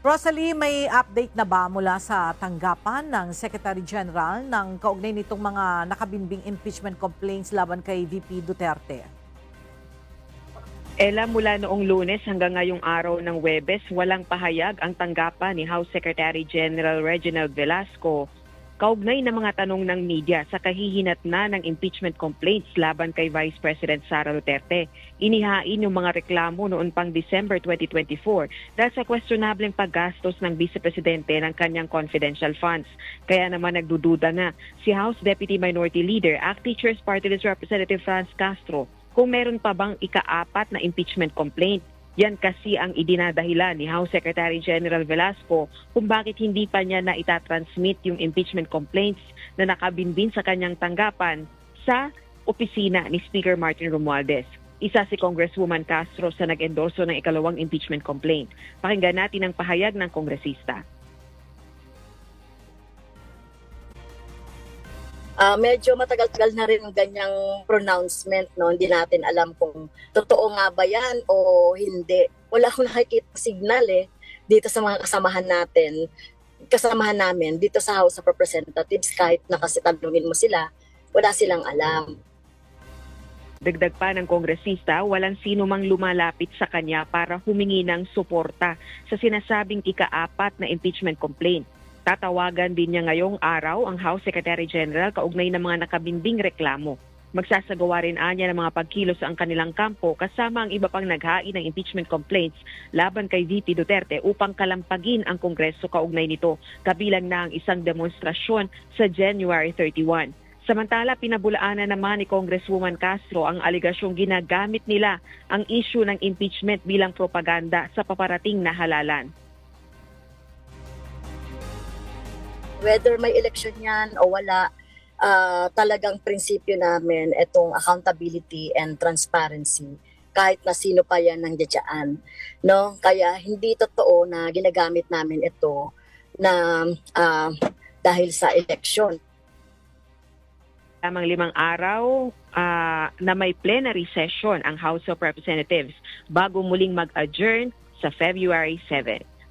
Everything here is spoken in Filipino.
Rosalie, may update na ba mula sa tanggapan ng Secretary General ng kaugnay nitong mga nakabinbing impeachment complaints laban kay VP Duterte? Ella, mula noong Lunes hanggang ngayong araw ng Huwebes, walang pahayag ang tanggapan ni House Secretary General Reginald Velasco kaugnay ng mga tanong ng media sa kahihinatnan ng impeachment complaints laban kay Vice President Sara Duterte. Inihain yung mga reklamo noon pang December 2024 dahil sa questionableng paggastos ng Vice Presidente ng kanyang confidential funds. Kaya naman nagdududa na si House Deputy Minority Leader, ACT Teachers Party List Representative Franz Castro, kung meron pa bang ika-4 na impeachment complaint. Yan kasi ang idinadahilan ni House Secretary General Velasco kung bakit hindi pa niya na itatransmit yung impeachment complaints na nakabinbin sa kanyang tanggapan sa opisina ni Speaker Martin Romualdez. Isa si Congresswoman Castro sa nag-endorso ng ikalawang impeachment complaint. Pakinggan natin ang pahayag ng kongresista. Medyo matagal-tagal na rin ang ganyang pronouncement, no? Hindi natin alam kung totoo nga ba yan o hindi. Wala akong nakikita signal dito sa mga kasamahan namin dito sa House of Representatives, kahit nakasitanungin mo sila, wala silang alam. Dagdag pa ng kongresista, walang sino mang lumalapit sa kanya para humingi ng suporta sa sinasabing ika-4 na impeachment complaint. Tatawagan din niya ngayong araw ang House Secretary General kaugnay ng mga nakabinding reklamo. Magsasagawa rin niya ng mga pagkilos ang kanilang kampo kasama ang iba pang naghain ng impeachment complaints laban kay VP Duterte upang kalampagin ang Kongreso kaugnay nito, kabilang na ang isang demonstrasyon sa January 31. Samantala, pinabulaanan naman ni Congresswoman Castro ang aligasyong ginagamit nila ang issue ng impeachment bilang propaganda sa paparating na halalan. Whether may election yan o wala, talagang prinsipyo namin itong accountability and transparency kahit na sino pa yan nandiyan, no? Kaya hindi totoo na ginagamit namin ito na dahil sa election. Lamang 5 araw na may plenary session ang House of Representatives bago muling mag-adjourn sa February 7.